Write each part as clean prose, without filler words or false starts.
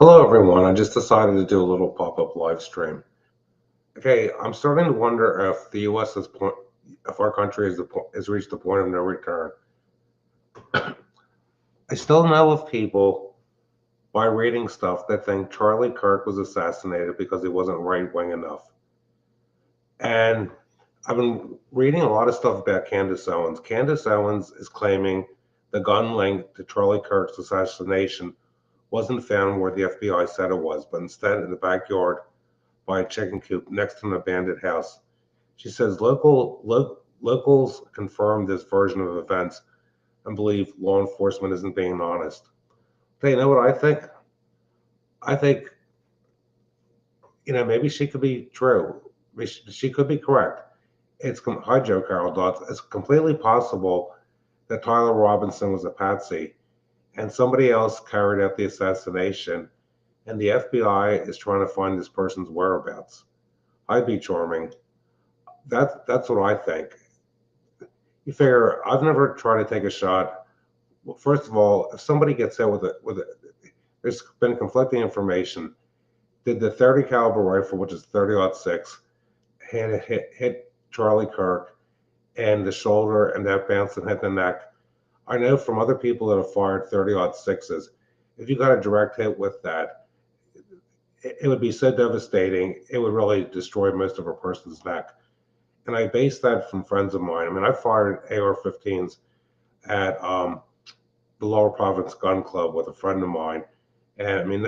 Hello everyone, I just decided to do a little pop-up live stream. Okay, I'm starting to wonder if the US if our country has reached the point of no return. I still know of people by reading stuff that think Charlie Kirk was assassinated because he wasn't right-wing enough. And I've been reading a lot of stuff about Candace Owens. Candace Owens is claiming the gun linked to Charlie Kirk's assassination wasn't found where the FBI said it was, but instead in the backyard by a chicken coop next to an abandoned house. She says locals confirm this version of events and believe law enforcement isn't being honest. Hey, you know what I think? I think, maybe she could be true. She could be correct. Hi, Joe Carol Dodds. It's completely possible that Tyler Robinson was a patsy and somebody else carried out the assassination, and the FBI is trying to find this person's whereabouts. I'd be charming. That's what I think. You figure I've never tried to take a shot. Well, first of all, if somebody gets hit there's been conflicting information. Did the 30 caliber rifle, which is 30-06, hit Charlie Kirk and the shoulder, and that bounced and hit the neck? I know from other people that have fired 30-06s, if you got a direct hit with that, it would be so devastating. It would really destroy most of a person's neck. And I base that from friends of mine. I mean, I fired AR-15s at the Lower Province Gun Club with a friend of mine, and I mean,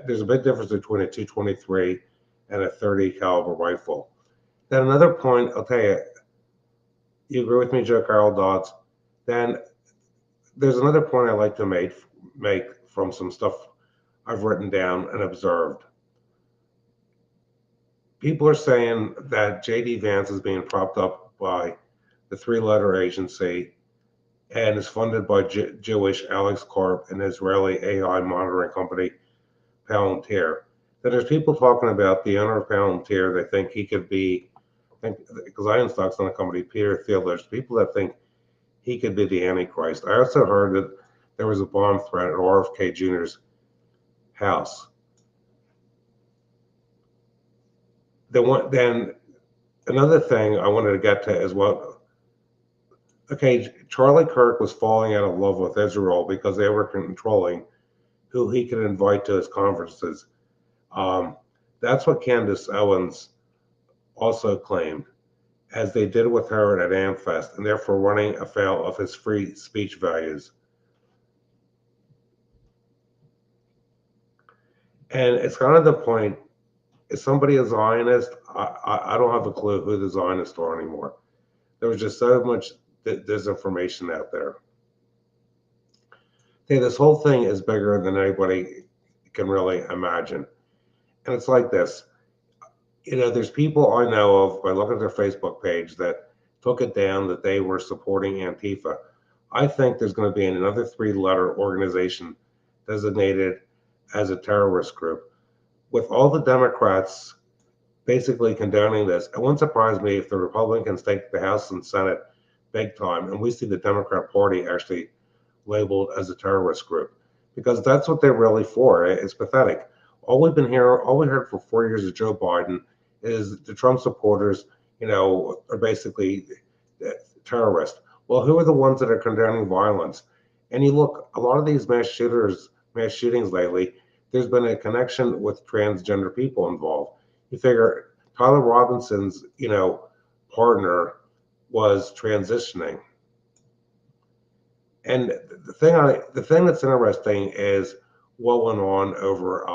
there's a big difference between a 223 and a 30 caliber rifle. Then another point, I'll tell you, you agree with me, Joe Carol Dodds? Then there's another point I like to make from some stuff I've written down and observed. People are saying that J.D. Vance is being propped up by the three-letter agency and is funded by Jewish Alex Corp and Israeli AI monitoring company Palantir. Then there's people talking about the owner of Palantir. They think he could be, because I own stocks on a company, Peter Thiel. There's people that think he could be the Antichrist. I also heard that there was a bomb threat at RFK Jr.'s house. Then another thing I wanted to get to is okay, Charlie Kirk was falling out of love with Israel because they were controlling who he could invite to his conferences. That's what Candace Owens also claimed, as they did with her at AmFest, and therefore running afoul of his free speech values. And it's kind of the point, is somebody a Zionist? I don't have a clue who the Zionists are anymore. There was just so much disinformation out there. Okay, this whole thing is bigger than anybody can really imagine. And it's like this. There's people I know of by looking at their Facebook page that took it down that they were supporting Antifa. I think there's going to be another three-letter organization designated as a terrorist group. With all the Democrats basically condoning this, it wouldn't surprise me if the Republicans take the House and Senate big time, and we see the Democrat Party actually labeled as a terrorist group, because that's what they're really for. It's pathetic. All we heard for 4 years of Joe Biden is the Trump supporters, are basically terrorists. Well, who are the ones that are condoning violence? And you look, a lot of these mass shootings lately, there's been a connection with transgender people involved. You figure Tyler Robinson's, partner was transitioning. And the thing that's interesting is what went on over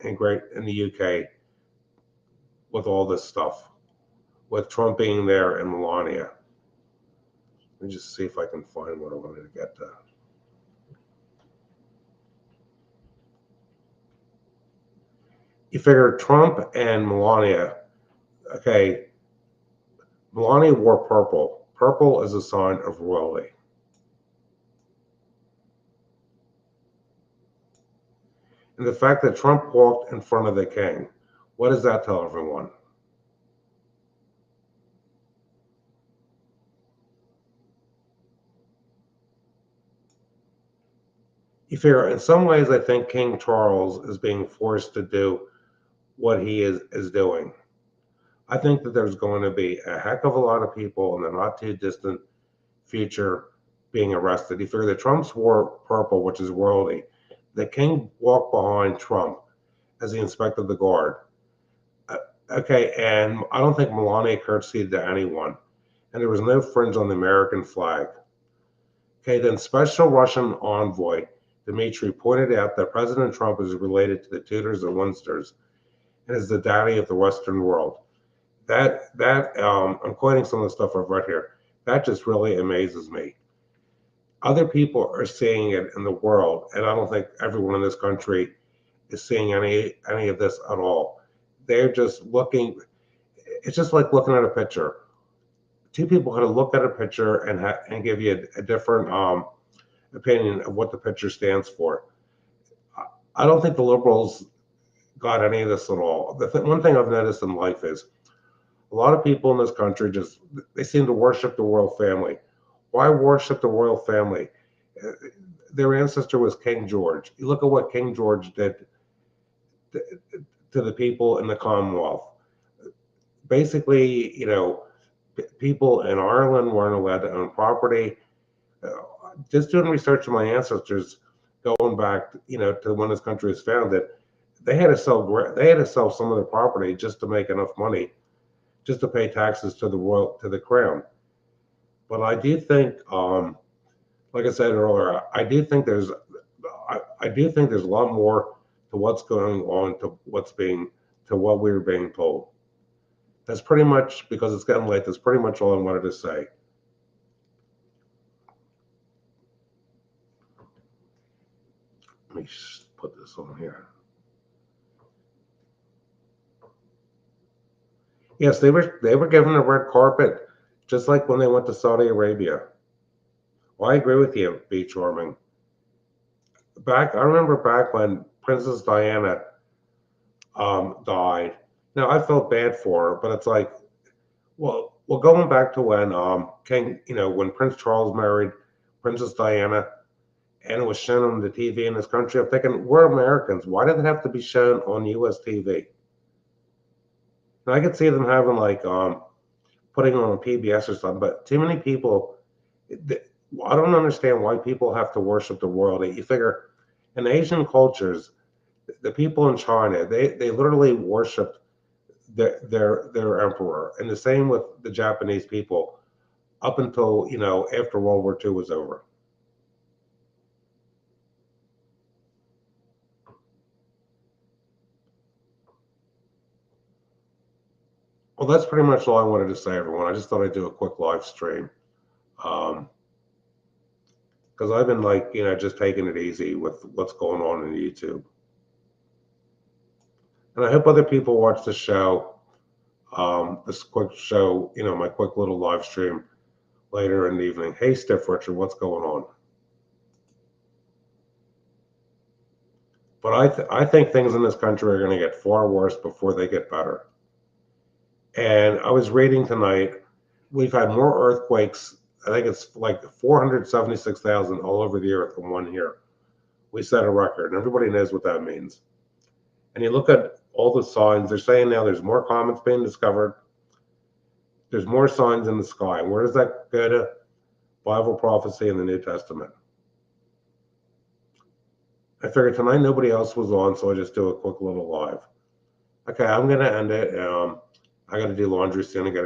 in the UK with all this stuff, with Trump being there and Melania. Let me just see if I can find what I wanted to get to. You figure Trump and Melania, okay, Melania wore purple. Purple is a sign of royalty. And the fact that Trump walked in front of the king, what does that tell everyone? You figure, in some ways, I think King Charles is being forced to do what he is doing. I think that there's going to be a heck of a lot of people in the not too distant future being arrested. You figure that Trump's wore purple, which is royalty. The king walked behind Trump as he inspected the guard. Uh, okay, and I don't think Melania curtsied to anyone, and there was no fringe on the American flag. Okay, then Special Russian Envoy Dmitry pointed out that President Trump is related to the Tudors and Winsters and is the daddy of the Western world. I'm quoting some of the stuff I've read here. That just really amazes me. Other people are seeing it in the world, and I don't think everyone in this country is seeing any of this at all. They're just looking. It's just like looking at a picture. Two people could look at a picture and give you a different opinion of what the picture stands for. I don't think the liberals got any of this at all. One thing I've noticed in life is a lot of people in this country they seem to worship the royal family. Why worship the royal family? Uh, Their ancestor was King George. You look at what King George did to the people in the Commonwealth. Basically, people in Ireland weren't allowed to own property. Just doing research on my ancestors, going back, to when this country was founded, they had to sell some of their property just to make enough money, just to pay taxes to the crown. But I do think, like I said earlier, I do think there's a lot more to what's going on to what we were being told. That's pretty much, because it's getting late. That's pretty much all I wanted to say. Let me just put this on here. Yes, they were given a red carpet, just like when they went to Saudi Arabia. Well, I agree with you, B. Charming. I remember back when Princess Diana died. Now I felt bad for her, but it's like, well, going back to when when Prince Charles married Princess Diana, and it was shown on the TV in this country, I'm thinking, we're Americans. Why did it have to be shown on U.S. TV? And I could see them having like putting on PBS or something, but too many people. I don't understand why people have to worship the royalty. You figure in Asian cultures, the people in China, they literally worshiped their emperor, and the same with the Japanese people up until after World War II was over. Well, that's pretty much all I wanted to say, everyone. I just thought I'd do a quick live stream. Um, because I've been like, just taking it easy with what's going on in YouTube. And I hope other people watch the show, this quick show, my quick little live stream later in the evening. Hey, Stiff Richard, what's going on? But I think things in this country are going to get far worse before they get better. And I was reading tonight, we've had more earthquakes. I think it's like 476,000 all over the earth in 1 year. We set a record, and everybody knows what that means. And you look at all the signs, they're saying now there's more comets being discovered. There's more signs in the sky. Where does that go to? Bible prophecy in the New Testament. I figured tonight nobody else was on, so I just do a quick little live. Okay, I'm gonna end it. I got to do laundry soon. I got to